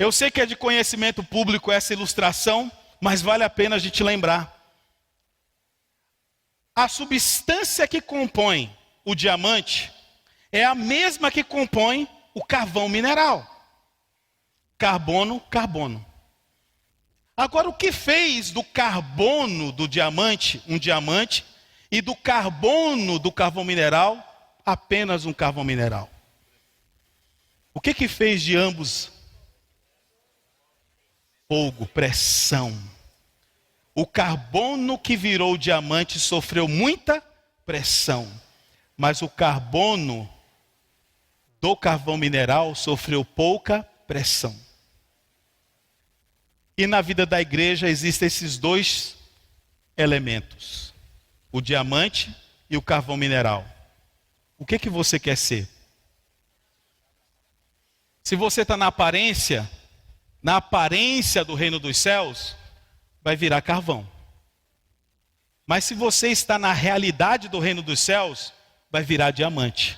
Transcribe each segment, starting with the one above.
Eu sei que é de conhecimento público essa ilustração, mas vale a pena a gente lembrar. A substância que compõe o diamante é a mesma que compõe o carvão mineral. Carbono, carbono. Agora, o que fez do carbono do diamante um diamante e do carbono do carvão mineral apenas um carvão mineral? O que fez de ambos? Fogo, pressão. O carbono que virou diamante sofreu muita pressão, mas o carbono do carvão mineral sofreu pouca pressão. E na vida da igreja existem esses dois elementos, o diamante e o carvão mineral. O que você quer ser? Se você está na aparência do reino dos céus, vai virar carvão. Mas se você está na realidade do reino dos céus, vai virar diamante.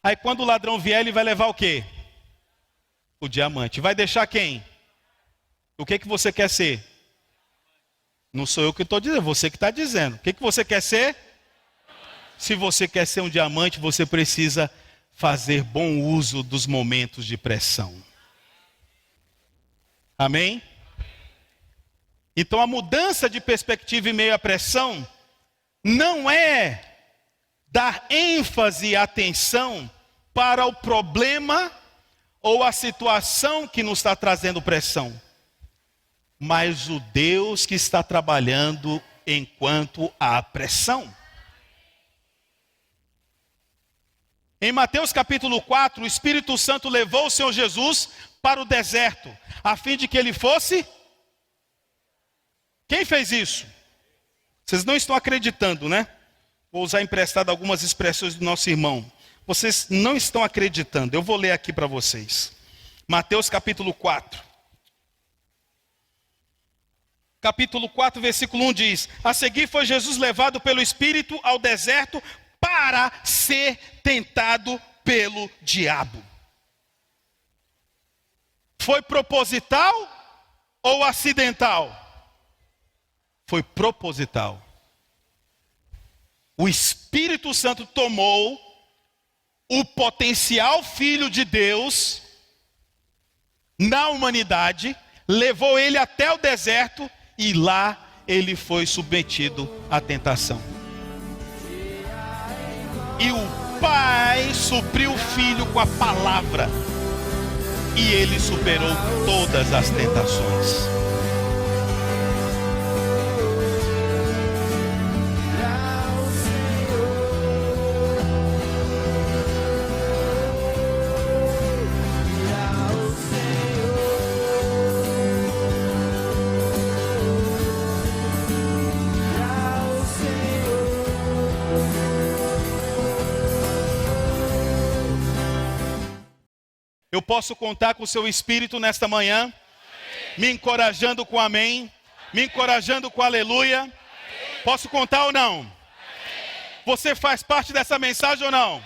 Aí quando o ladrão vier, ele vai levar o quê? O diamante. Vai deixar quem? O que você quer ser? Não sou eu que estou dizendo, você que está dizendo. O que você quer ser? Se você quer ser um diamante, você precisa fazer bom uso dos momentos de pressão. Amém? Então a mudança de perspectiva em meio à pressão não é dar ênfase e atenção para o problema ou a situação que nos está trazendo pressão, mas o Deus que está trabalhando enquanto há pressão. Em Mateus capítulo 4, o Espírito Santo levou o Senhor Jesus para o deserto, a fim de que ele fosse... Quem fez isso? Vocês não estão acreditando, né? Vou usar emprestado algumas expressões do nosso irmão. Vocês não estão acreditando. Eu vou ler aqui para vocês. Mateus capítulo 4. Capítulo 4, versículo 1 diz: a seguir foi Jesus levado pelo Espírito ao deserto para ser tentado pelo diabo. Foi proposital ou acidental? Foi proposital. O Espírito Santo tomou o potencial Filho de Deus na humanidade, levou ele até o deserto e lá ele foi submetido à tentação. E o Pai supriu o Filho com a palavra e ele superou todas as tentações. Eu posso contar com o seu Espírito nesta manhã, amém, me encorajando com amém, me encorajando com aleluia. Amém. Posso contar ou não? Amém. Você faz parte dessa mensagem ou não? Amém.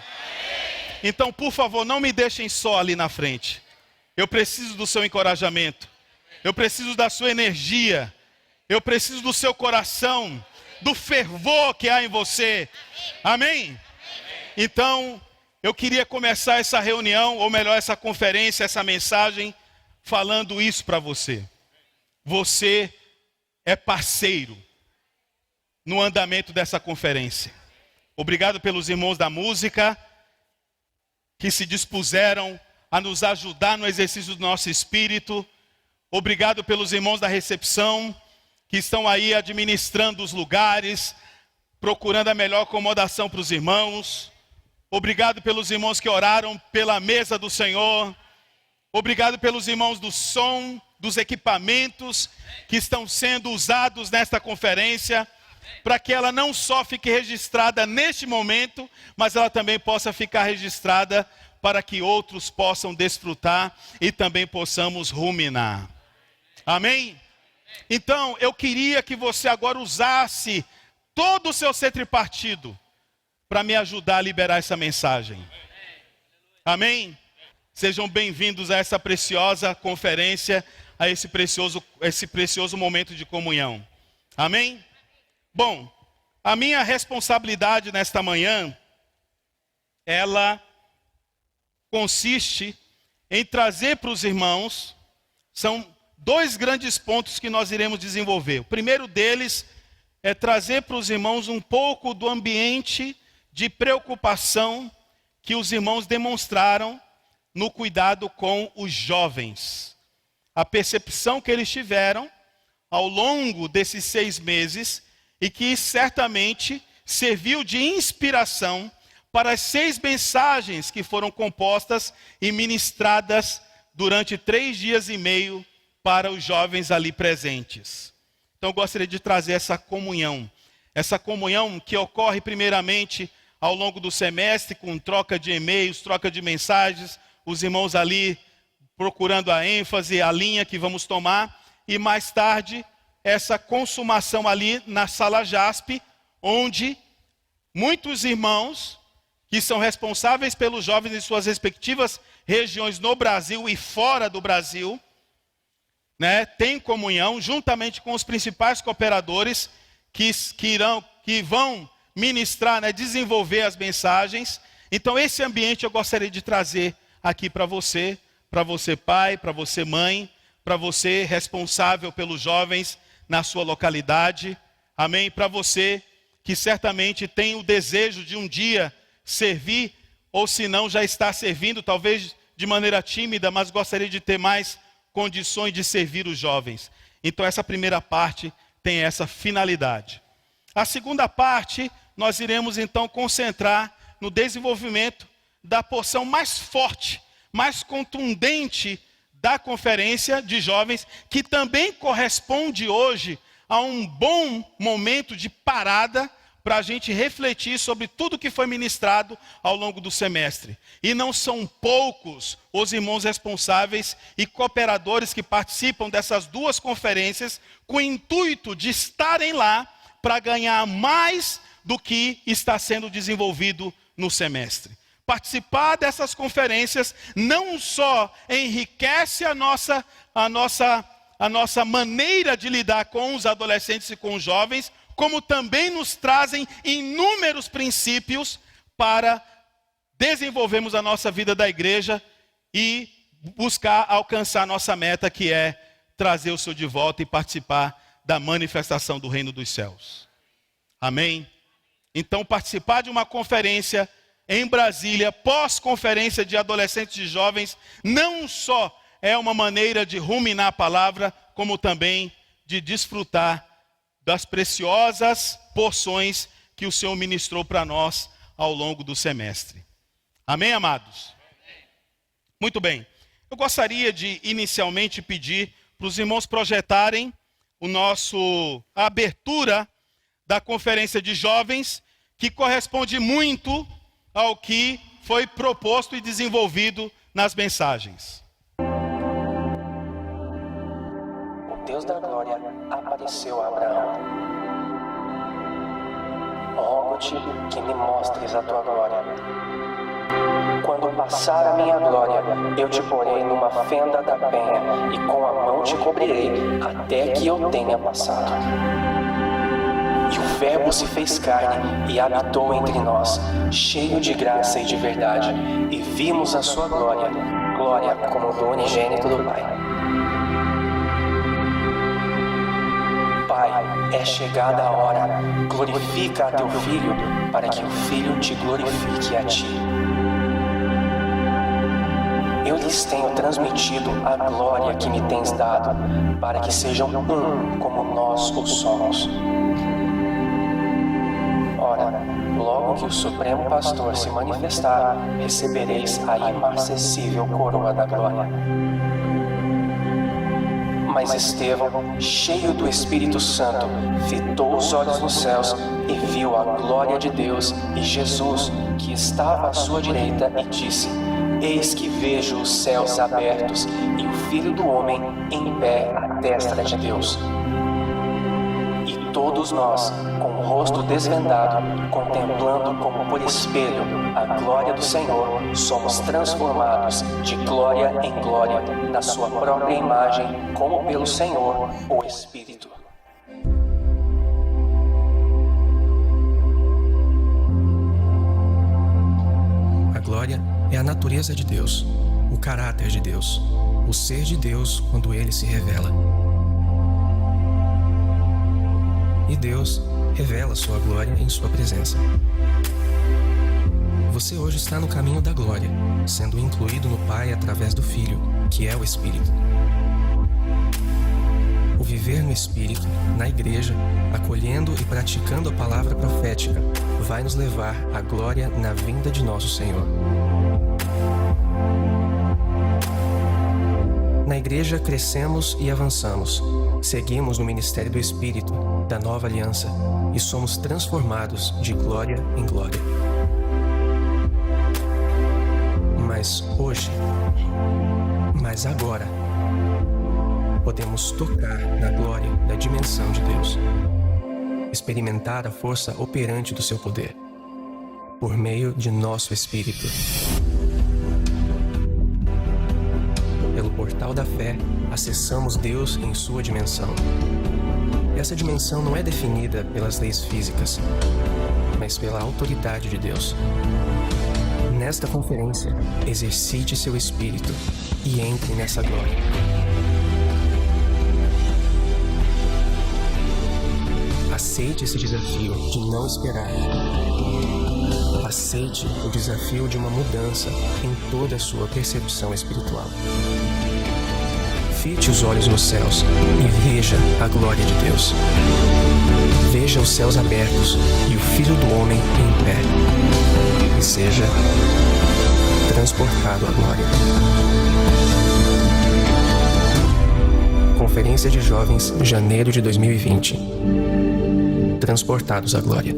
Então, por favor, não me deixem só ali na frente. Eu preciso do seu encorajamento, eu preciso da sua energia, eu preciso do seu coração, do fervor que há em você. Amém? Amém? Então, eu queria começar essa reunião, ou melhor, essa conferência, essa mensagem, falando isso para você. Você é parceiro no andamento dessa conferência. Obrigado pelos irmãos da música, que se dispuseram a nos ajudar no exercício do nosso espírito. Obrigado pelos irmãos da recepção, que estão aí administrando os lugares, procurando a melhor acomodação para os irmãos. Obrigado pelos irmãos que oraram pela mesa do Senhor. Obrigado pelos irmãos do som, dos equipamentos que estão sendo usados nesta conferência, para que ela não só fique registrada neste momento, mas ela também possa ficar registrada para que outros possam desfrutar e também possamos ruminar. Amém? Então, eu queria que você agora usasse todo o seu ser tripartido para me ajudar a liberar essa mensagem. Amém? Sejam bem-vindos a essa preciosa conferência, a esse precioso momento de comunhão. Amém? Bom, a minha responsabilidade nesta manhã, ela consiste em trazer para os irmãos, são 2 grandes pontos que nós iremos desenvolver. O primeiro deles é trazer para os irmãos um pouco do ambiente de preocupação que os irmãos demonstraram no cuidado com os jovens. A percepção que eles tiveram ao longo desses 6 meses e que certamente serviu de inspiração para as 6 mensagens que foram compostas e ministradas durante 3 dias e meio para os jovens ali presentes. Então eu gostaria de trazer essa comunhão que ocorre primeiramente ao longo do semestre, com troca de e-mails, troca de mensagens, os irmãos ali procurando a ênfase, a linha que vamos tomar, e mais tarde essa consumação ali na sala JASP, onde muitos irmãos que são responsáveis pelos jovens em suas respectivas regiões no Brasil e fora do Brasil, têm comunhão juntamente com os principais cooperadores que vão ministrar, desenvolver as mensagens. Então esse ambiente eu gostaria de trazer aqui para você pai, para você mãe, para você responsável pelos jovens na sua localidade, amém? Para você que certamente tem o desejo de um dia servir, ou se não já está servindo, talvez de maneira tímida, mas gostaria de ter mais condições de servir os jovens. Então essa primeira parte tem essa finalidade. A segunda parte, nós iremos então concentrar no desenvolvimento da porção mais forte, mais contundente da conferência de jovens, que também corresponde hoje a um bom momento de parada para a gente refletir sobre tudo que foi ministrado ao longo do semestre. E não são poucos os irmãos responsáveis e cooperadores que participam dessas 2 conferências com o intuito de estarem lá para ganhar mais do que está sendo desenvolvido no semestre. Participar dessas conferências não só enriquece a nossa maneira de lidar com os adolescentes e com os jovens, como também nos trazem inúmeros princípios para desenvolvermos a nossa vida da igreja e buscar alcançar a nossa meta, que é trazer o Senhor de volta e participar da manifestação do reino dos céus. Amém? Então, participar de uma conferência em Brasília, pós-conferência de adolescentes e jovens, não só é uma maneira de ruminar a palavra, como também de desfrutar das preciosas porções que o Senhor ministrou para nós ao longo do semestre. Amém, amados? Muito bem. Eu gostaria de inicialmente pedir para os irmãos projetarem a abertura da conferência de jovens, que corresponde muito ao que foi proposto e desenvolvido nas mensagens. O Deus da glória apareceu a Abraão. Rogo-te que me mostres a tua glória. Quando passar a minha glória, eu te porei numa fenda da penha e com a mão te cobrirei até que eu tenha passado. E o Verbo se fez carne e habitou entre nós, cheio de graça e de verdade, e vimos a sua glória, glória como do unigênito do Pai. Pai, é chegada a hora, glorifica a teu Filho, para que o Filho te glorifique a ti. Eu lhes tenho transmitido a glória que me tens dado, para que sejam um como nós o somos. Ora, logo que o Supremo Pastor se manifestar, recebereis a imarcessível coroa da glória. Mas Estevão, cheio do Espírito Santo, fitou os olhos nos céus e viu a glória de Deus e Jesus, que estava à sua direita, e disse: Eis que vejo os céus abertos e o Filho do Homem em pé à destra de Deus. E todos nós, com o rosto desvendado, contemplando como por espelho a glória do Senhor, somos transformados de glória em glória na sua própria imagem, como pelo Senhor, o Espírito. A glória é a natureza de Deus, o caráter de Deus, o ser de Deus quando Ele se revela. E Deus revela sua glória em sua presença. Você hoje está no caminho da glória, sendo incluído no Pai através do Filho, que é o Espírito. O viver no Espírito, na igreja, acolhendo e praticando a palavra profética, vai nos levar à glória na vinda de nosso Senhor. Na igreja crescemos e avançamos, seguimos no ministério do Espírito, da nova aliança, e somos transformados de glória em glória. Mas hoje, mas agora, podemos tocar na glória da dimensão de Deus, experimentar a força operante do seu poder, por meio de nosso Espírito. Pelo portal da fé, acessamos Deus em sua dimensão. Essa dimensão não é definida pelas leis físicas, mas pela autoridade de Deus. Nesta conferência, exercite seu espírito e entre nessa glória. Aceite esse desafio de não esperar. Aceite o desafio de uma mudança em toda a sua percepção espiritual. Fite os olhos nos céus e veja a glória de Deus. Veja os céus abertos e o Filho do Homem em pé. E seja transportado à glória. Conferência de Jovens, janeiro de 2020. Transportados à glória.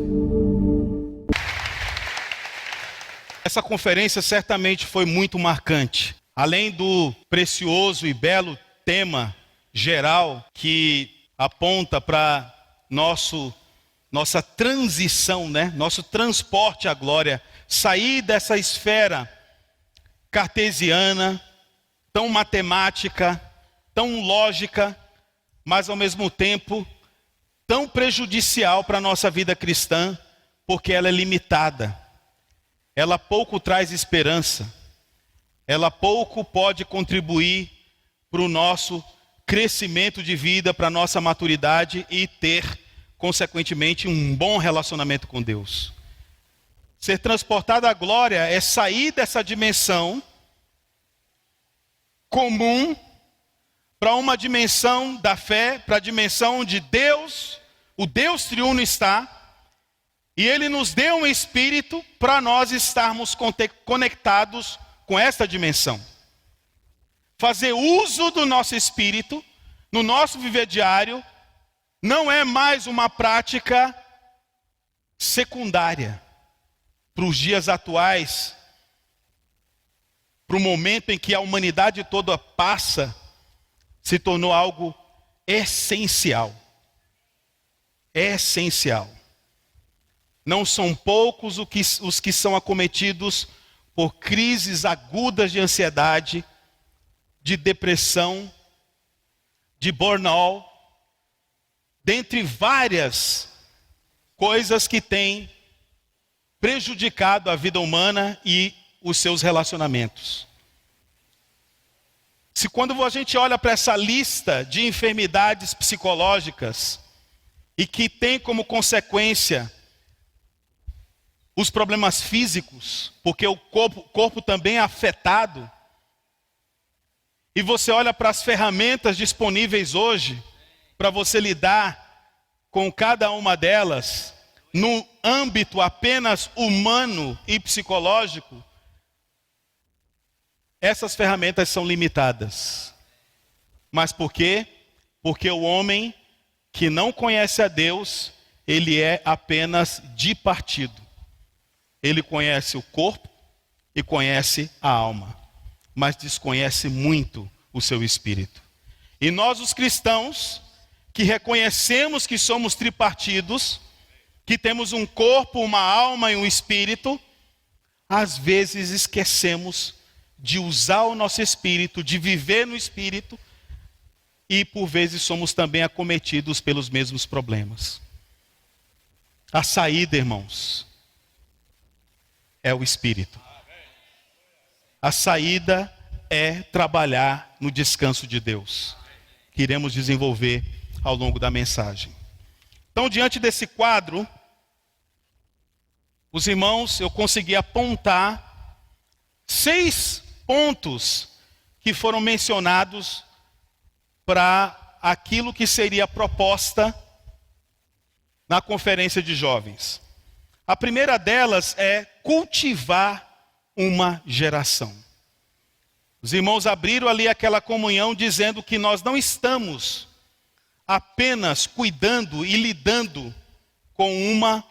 Essa conferência certamente foi muito marcante. Além do precioso e belo tema geral que aponta para nossa transição, nosso transporte à glória, sair dessa esfera cartesiana, tão matemática, tão lógica, mas ao mesmo tempo tão prejudicial para a nossa vida cristã, porque ela é limitada. Ela pouco traz esperança. Ela pouco pode contribuir para o nosso crescimento de vida, para a nossa maturidade e ter, consequentemente, um bom relacionamento com Deus. Ser transportado à glória é sair dessa dimensão comum para uma dimensão da fé, para a dimensão onde Deus, o Deus triuno está, e Ele nos deu um espírito para nós estarmos conectados com esta dimensão. Fazer uso do nosso espírito, no nosso viver diário, não é mais uma prática secundária para os dias atuais, para o momento em que a humanidade toda passa, se tornou algo essencial. Essencial. Não são poucos os que são acometidos por crises agudas de ansiedade, de depressão, de burnout, dentre várias coisas que têm prejudicado a vida humana e os seus relacionamentos. Se quando a gente olha para essa lista de enfermidades psicológicas e que tem como consequência os problemas físicos, porque o corpo também é afetado, e você olha para as ferramentas disponíveis hoje, para você lidar com cada uma delas, no âmbito apenas humano e psicológico, essas ferramentas são limitadas. Mas por quê? Porque o homem que não conhece a Deus, ele é apenas de partido. Ele conhece o corpo e conhece a alma, mas desconhece muito o seu espírito. E nós, os cristãos, que reconhecemos que somos tripartidos, que temos um corpo, uma alma e um espírito, às vezes esquecemos de usar o nosso espírito, de viver no espírito, e por vezes somos também acometidos pelos mesmos problemas. A saída, irmãos, é o espírito. A saída é trabalhar no descanso de Deus, que iremos desenvolver ao longo da mensagem. Então, diante desse quadro, os irmãos, eu consegui apontar 6 pontos que foram mencionados para aquilo que seria a proposta na conferência de jovens. A primeira delas é cultivar uma geração. Os irmãos abriram ali aquela comunhão dizendo que nós não estamos apenas cuidando e lidando com uma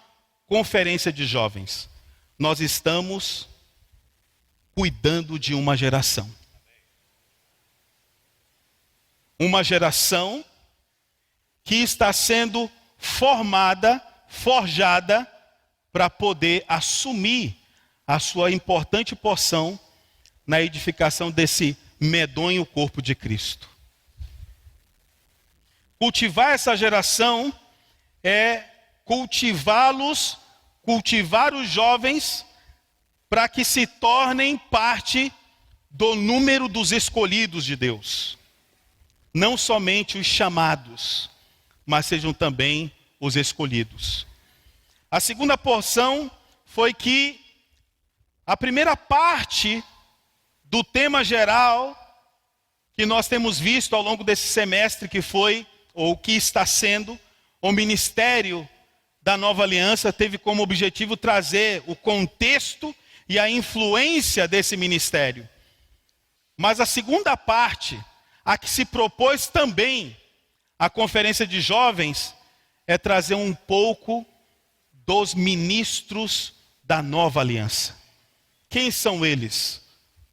conferência de jovens. Nós estamos cuidando de uma geração. Uma geração que está sendo formada, forjada, para poder assumir a sua importante porção na edificação desse medonho corpo de Cristo. Cultivar essa geração é cultivá-los, cultivar os jovens, para que se tornem parte do número dos escolhidos de Deus. Não somente os chamados, mas sejam também os escolhidos. A segunda porção foi que a primeira parte do tema geral que nós temos visto ao longo desse semestre, que foi, ou que está sendo, o ministério da Nova Aliança, teve como objetivo trazer o contexto e a influência desse ministério. Mas a segunda parte, a que se propôs também a conferência de jovens, é trazer um pouco dos ministros da Nova Aliança. Quem são eles?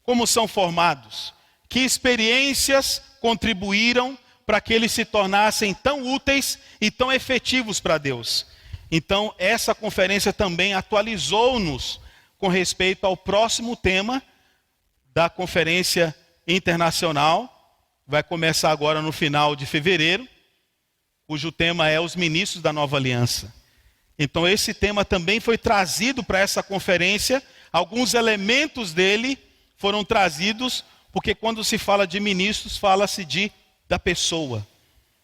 Como são formados? Que experiências contribuíram para que eles se tornassem tão úteis e tão efetivos para Deus? Então, essa conferência também atualizou-nos com respeito ao próximo tema da conferência internacional. Vai começar agora no final de fevereiro, cujo tema é os ministros da Nova Aliança. Então esse tema também foi trazido para essa conferência. Alguns elementos dele foram trazidos, porque quando se fala de ministros, fala-se da pessoa,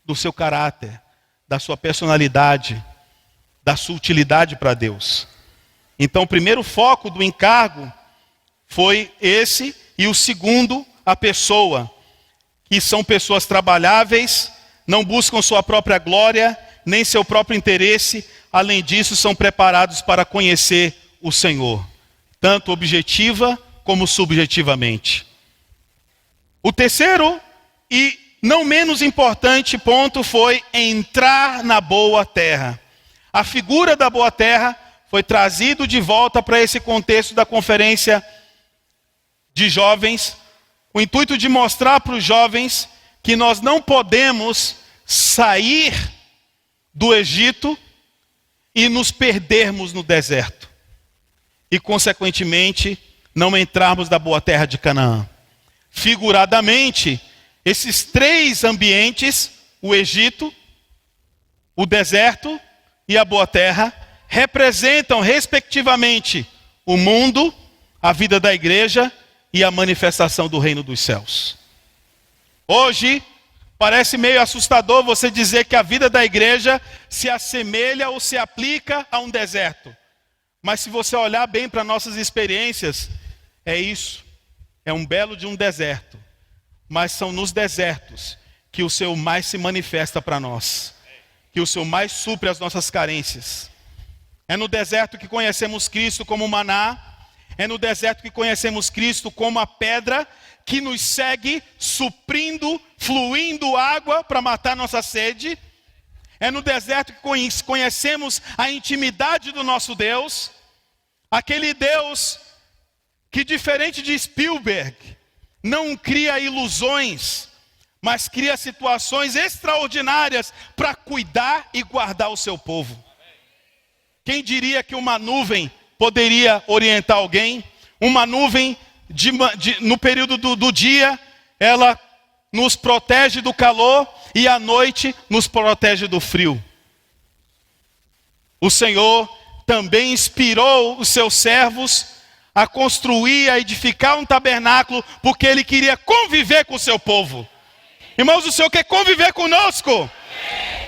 do seu caráter, da sua personalidade, da sua utilidade para Deus. Então o primeiro foco do encargo foi esse, e o segundo, a pessoa, que são pessoas trabalháveis, não buscam sua própria glória, nem seu próprio interesse. Além disso, são preparados para conhecer o Senhor, tanto objetiva como subjetivamente. O terceiro e não menos importante ponto foi entrar na boa terra. A figura da boa terra foi trazido de volta para esse contexto da conferência de jovens, com o intuito de mostrar para os jovens que nós não podemos sair do Egito e nos perdermos no deserto. E, consequentemente, não entrarmos na boa terra de Canaã. Figuradamente, esses 3 ambientes, o Egito, o deserto e a boa terra, representam, respectivamente, o mundo, a vida da igreja e a manifestação do reino dos céus. Hoje, parece meio assustador você dizer que a vida da igreja se assemelha ou se aplica a um deserto. Mas se você olhar bem para nossas experiências, é isso. É um belo de um deserto. Mas são nos desertos que o Senhor mais se manifesta para nós. Que o Senhor mais supre as nossas carências. É no deserto que conhecemos Cristo como maná. É no deserto que conhecemos Cristo como a pedra que nos segue, suprindo, fluindo água para matar nossa sede. É no deserto que conhecemos a intimidade do nosso Deus. Aquele Deus que, diferente de Spielberg, não cria ilusões, mas cria situações extraordinárias para cuidar e guardar o seu povo. Quem diria que uma nuvem poderia orientar alguém? Uma nuvem, no período do dia, ela nos protege do calor e à noite nos protege do frio. O Senhor também inspirou os seus servos a construir, a edificar um tabernáculo, porque Ele queria conviver com o seu povo. Irmãos, o Senhor quer conviver conosco.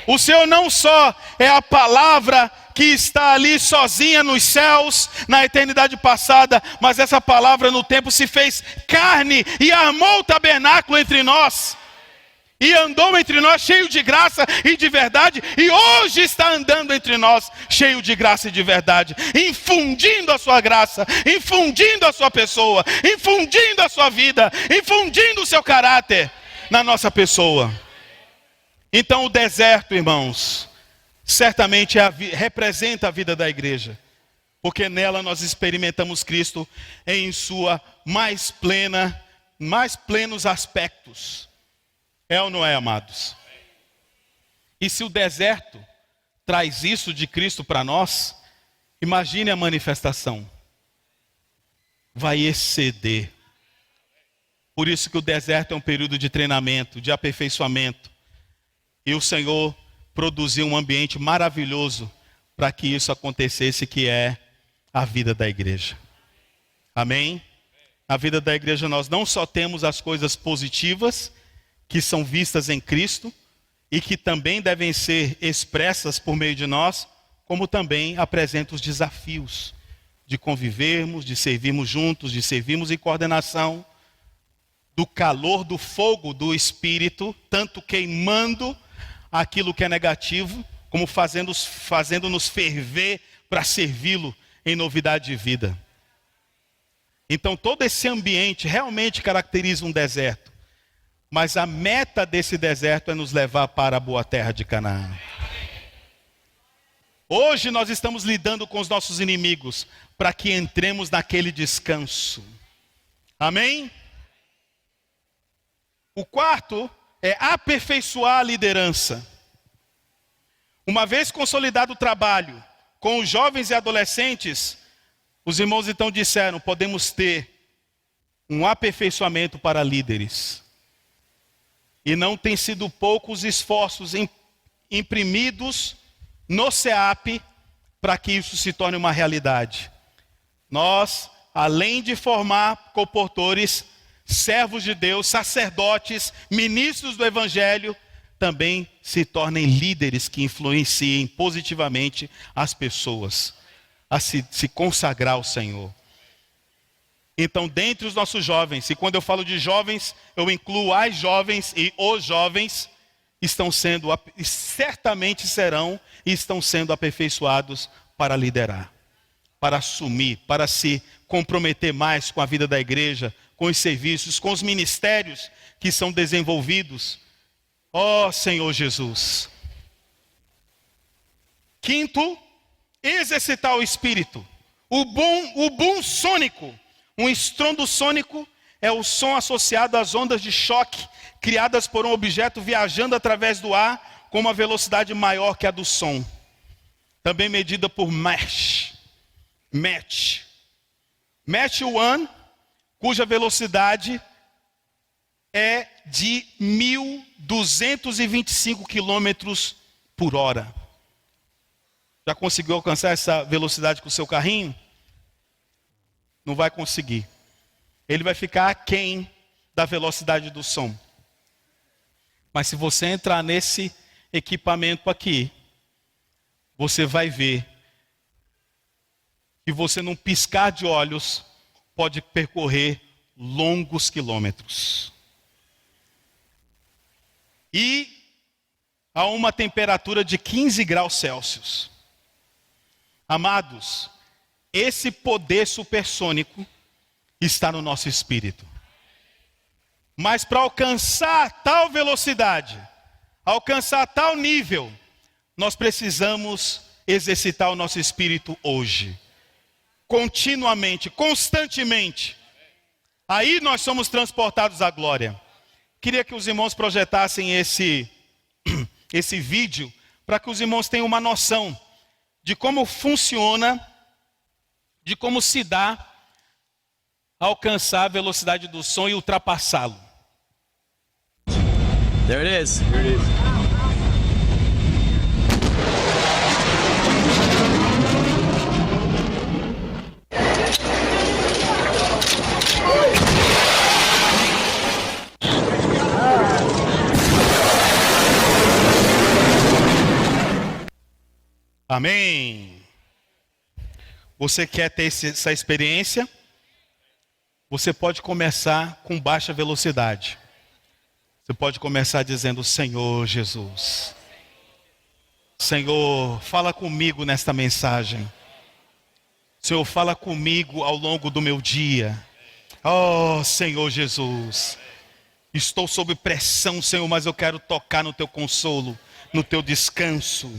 O Senhor não só é a palavra que está ali sozinha nos céus, na eternidade passada, mas essa palavra no tempo se fez carne e armou o tabernáculo entre nós. E andou entre nós cheio de graça e de verdade, e hoje está andando entre nós cheio de graça e de verdade, infundindo a sua graça, infundindo a sua pessoa, infundindo a sua vida, infundindo o seu caráter na nossa pessoa. Então o deserto, irmãos, certamente representa a vida da igreja, porque nela nós experimentamos Cristo em sua mais plenos aspectos. É ou não é, amados? E se o deserto traz isso de Cristo para nós, imagine a manifestação. Vai exceder. Por isso que o deserto é um período de treinamento, de aperfeiçoamento. E o Senhor produziu um ambiente maravilhoso para que isso acontecesse, que é a vida da igreja. Amém? Na vida da igreja nós não só temos as coisas positivas, que são vistas em Cristo e que também devem ser expressas por meio de nós, como também apresenta os desafios de convivermos, de servirmos juntos, de servirmos em coordenação, do calor do fogo do Espírito, tanto queimando aquilo que é negativo, como fazendo-nos ferver para servi-lo em novidade de vida. Então todo esse ambiente realmente caracteriza um deserto. Mas a meta desse deserto é nos levar para a boa terra de Canaã. Hoje nós estamos lidando com os nossos inimigos para que entremos naquele descanso. Amém? O quarto é aperfeiçoar a liderança. Uma vez consolidado o trabalho com os jovens e adolescentes, os irmãos então disseram: podemos ter um aperfeiçoamento para líderes. E não tem sido poucos esforços imprimidos no SEAP para que isso se torne uma realidade. Nós, além de formar comportores, servos de Deus, sacerdotes, ministros do Evangelho, também se tornem líderes que influenciem positivamente as pessoas a se consagrar ao Senhor. Então, dentre os nossos jovens, e quando eu falo de jovens, eu incluo as jovens e os jovens, certamente serão e estão sendo aperfeiçoados para liderar, para assumir, para se comprometer mais com a vida da igreja, com os serviços, com os ministérios que são desenvolvidos. Ó Senhor Jesus. Quinto, exercitar o espírito. O boom sônico. Um estrondo sônico é o som associado às ondas de choque criadas por um objeto viajando através do ar com uma velocidade maior que a do som. Também medida por Mach 1, cuja velocidade é de 1.225 km por hora. Já conseguiu alcançar essa velocidade com o seu carrinho? Não vai conseguir. Ele vai ficar aquém da velocidade do som. Mas se você entrar nesse equipamento aqui, você vai ver que você, num piscar de olhos, pode percorrer longos quilômetros. E a uma temperatura de 15 graus Celsius. Amados, esse poder supersônico está no nosso espírito. Mas para alcançar tal velocidade, alcançar tal nível, nós precisamos exercitar o nosso espírito hoje. Continuamente, constantemente. Aí nós somos transportados à glória. queria que os irmãos projetassem esse vídeo, para que os irmãos tenham uma noção de como funciona, de como se dá alcançar a velocidade do som e ultrapassá-lo. There it is. Here it is. Amém. Você quer ter essa experiência? Você pode começar com baixa velocidade. Você pode começar dizendo: Senhor Jesus, Senhor, fala comigo nesta mensagem. Senhor, fala comigo ao longo do meu dia. Oh, Senhor Jesus, estou sob pressão, Senhor, mas eu quero tocar no teu consolo, no teu descanso.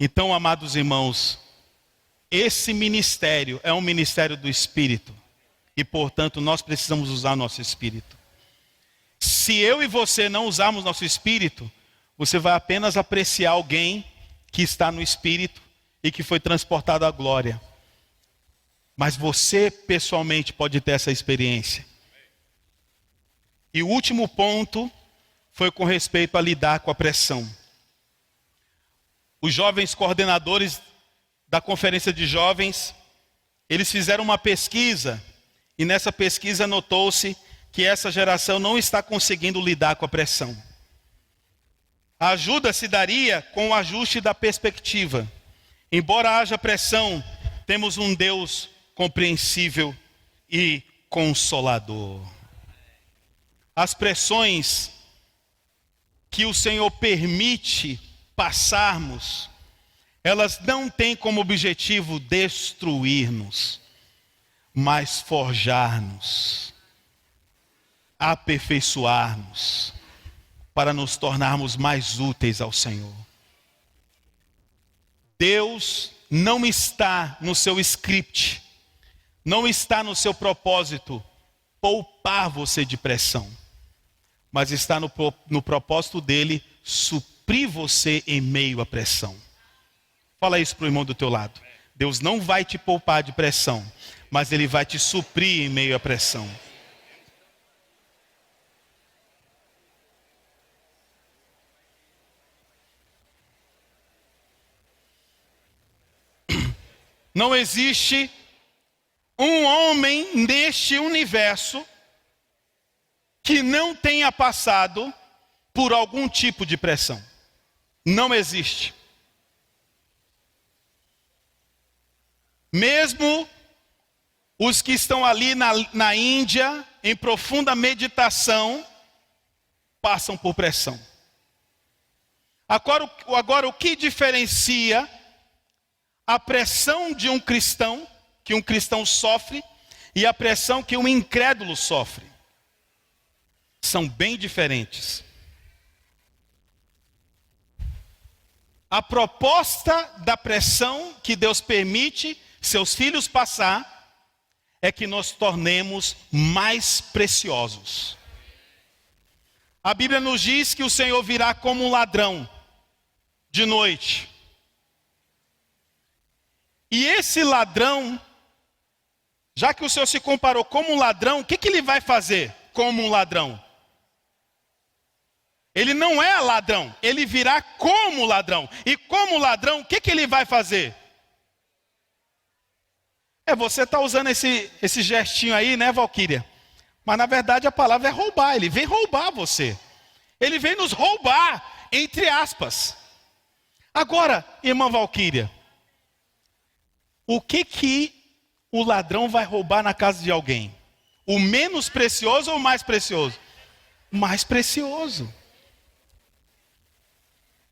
Então, amados irmãos, esse ministério é um ministério do Espírito. E, portanto, nós precisamos usar nosso Espírito. Se eu e você não usarmos nosso Espírito, você vai apenas apreciar alguém que está no Espírito e que foi transportado à glória. Mas você, pessoalmente, pode ter essa experiência. E o último ponto foi com respeito a lidar com a pressão. Os jovens coordenadores da conferência de jovens, eles fizeram uma pesquisa, e nessa pesquisa notou-se que essa geração não está conseguindo lidar com a pressão. A ajuda se daria com o ajuste da perspectiva. Embora haja pressão, temos um Deus compreensível e consolador. As pressões que o Senhor permite passarmos, elas não têm como objetivo destruir-nos, mas forjar-nos, aperfeiçoar-nos, para nos tornarmos mais úteis ao Senhor. Deus não está no seu script, não está no seu propósito poupar você de pressão, mas está no propósito dele suprir você em meio à pressão. Fala isso para o irmão do teu lado. Deus não vai te poupar de pressão, mas ele vai te suprir em meio à pressão. Não existe um homem neste universo que não tenha passado por algum tipo de pressão. Não existe. Mesmo os que estão ali na Índia, em profunda meditação, passam por pressão. Agora, o que diferencia a pressão de um cristão, que um cristão sofre, e a pressão que um incrédulo sofre? São bem diferentes. A proposta da pressão que Deus permite seus filhos passar é que nós tornemos mais preciosos. A Bíblia nos diz que o Senhor virá como um ladrão de noite. E esse ladrão, já que o Senhor se comparou como um ladrão, o que ele vai fazer como um ladrão? Ele não é ladrão, ele virá como ladrão. E como ladrão, o que ele vai fazer? Você está usando esse gestinho aí, né, Valquíria? Mas na verdade a palavra é roubar, ele vem roubar você. Ele vem nos roubar, entre aspas. Agora, irmã Valquíria, o que o ladrão vai roubar na casa de alguém? O menos precioso ou o mais precioso? O mais precioso.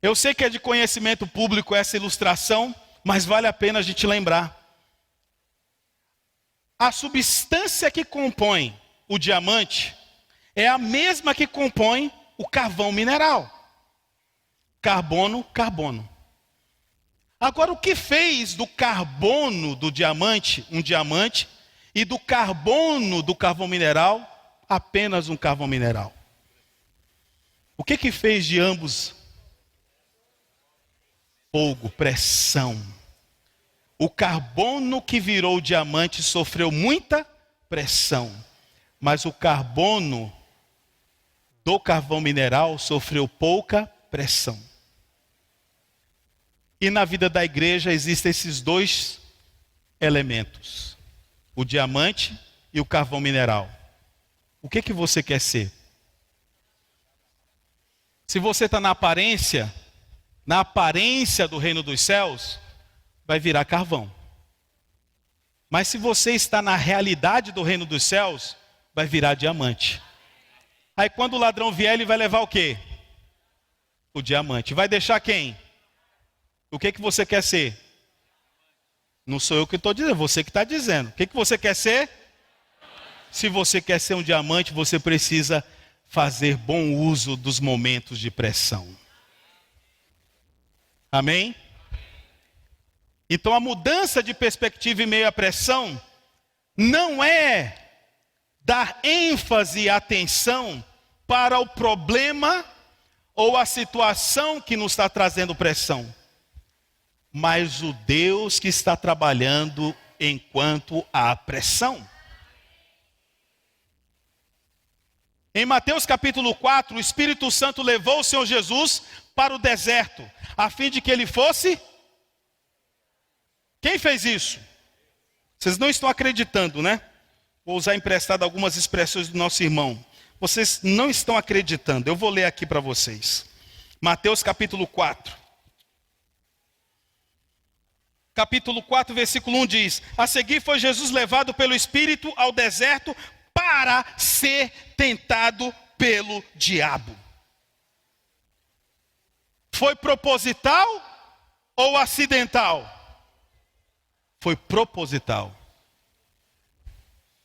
Eu sei que é de conhecimento público essa ilustração, mas vale a pena a gente lembrar. A substância que compõe o diamante é a mesma que compõe o carvão mineral. Carbono, carbono. Agora, o que fez do carbono do diamante um diamante e do carbono do carvão mineral apenas um carvão mineral. O que fez de ambos? Fogo, pressão. O carbono que virou diamante sofreu muita pressão, mas o carbono do carvão mineral sofreu pouca pressão. E na vida da igreja existem esses dois elementos, o diamante e o carvão mineral. O que você quer ser? Se você está na aparência do reino dos céus, vai virar carvão. Mas se você está na realidade do reino dos céus, vai virar diamante. Aí quando o ladrão vier, ele vai levar o quê? O diamante. Vai deixar quem? O que você quer ser? Não sou eu que estou dizendo, você que está dizendo. O que você quer ser? Se você quer ser um diamante, você precisa fazer bom uso dos momentos de pressão. Amém? Então a mudança de perspectiva em meio à pressão não é dar ênfase e atenção para o problema ou a situação que nos está trazendo pressão, mas o Deus que está trabalhando enquanto há pressão. Em Mateus capítulo 4, o Espírito Santo levou o Senhor Jesus para o deserto, a fim de que ele fosse... Quem fez isso? Vocês não estão acreditando, né? Vou usar emprestado algumas expressões do nosso irmão. Vocês não estão acreditando. Eu vou ler aqui para vocês. Mateus capítulo 4. Capítulo 4, versículo 1 diz: a seguir foi Jesus levado pelo Espírito ao deserto para ser tentado pelo diabo. Foi proposital ou acidental? Foi proposital.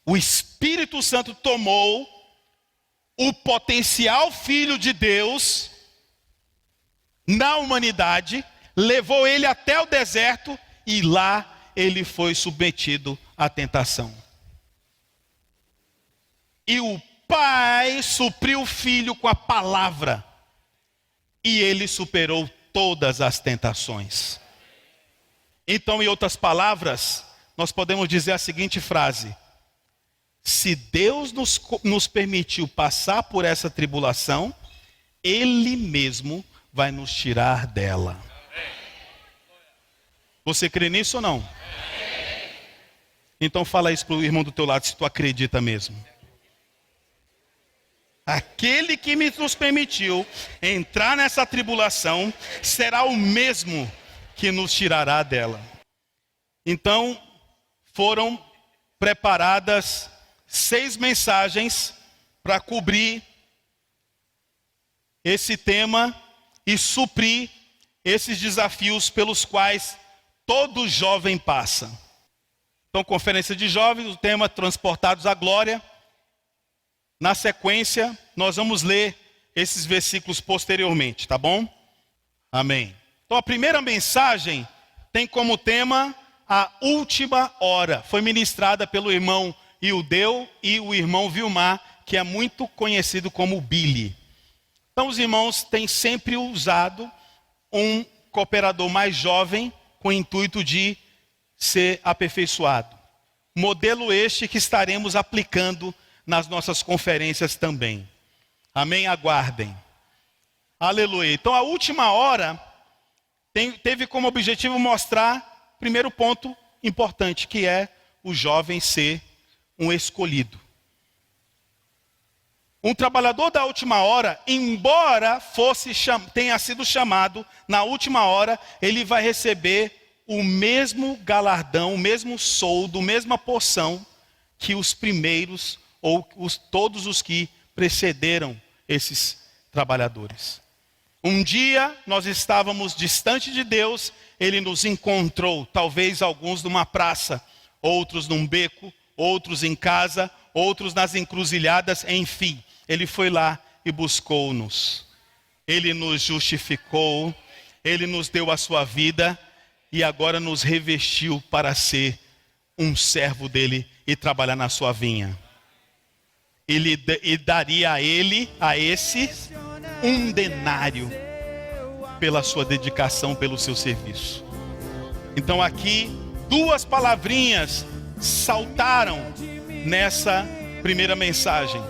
O Espírito Santo tomou o potencial Filho de Deus na humanidade, levou ele até o deserto e lá ele foi submetido à tentação. E o Pai supriu o Filho com a palavra e ele superou todas as tentações. Então, em outras palavras, nós podemos dizer a seguinte frase: se Deus nos permitiu passar por essa tribulação, Ele mesmo vai nos tirar dela. Você crê nisso ou não? Então fala isso para o irmão do teu lado, se tu acredita mesmo. Aquele que nos permitiu entrar nessa tribulação será o mesmo que nos tirará dela. Então, foram preparadas 6 mensagens para cobrir esse tema e suprir esses desafios pelos quais todo jovem passa. Então, conferência de jovens, o tema Transportados à Glória. Na sequência, nós vamos ler esses versículos posteriormente, tá bom? Amém. Então, a primeira mensagem tem como tema a última hora. Foi ministrada pelo irmão Ildeu e o irmão Vilmar, que é muito conhecido como Billy. Então, os irmãos têm sempre usado um cooperador mais jovem com o intuito de ser aperfeiçoado. Modelo este que estaremos aplicando nas nossas conferências também. Amém? Aguardem. Aleluia. Então, a última hora teve como objetivo mostrar, primeiro ponto importante, que é o jovem ser um escolhido. Um trabalhador da última hora, embora tenha sido chamado na última hora, ele vai receber o mesmo galardão, o mesmo soldo, a mesma porção que os primeiros ou todos os que precederam esses trabalhadores. Um dia nós estávamos distante de Deus, Ele nos encontrou, talvez alguns numa praça, outros num beco, outros em casa, outros nas encruzilhadas, enfim. Ele foi lá e buscou-nos. Ele nos justificou, Ele nos deu a sua vida e agora nos revestiu para ser um servo dele e trabalhar na sua vinha. e daria a esse, um denário pela sua dedicação, pelo seu serviço. Então aqui, duas palavrinhas saltaram nessa primeira mensagem.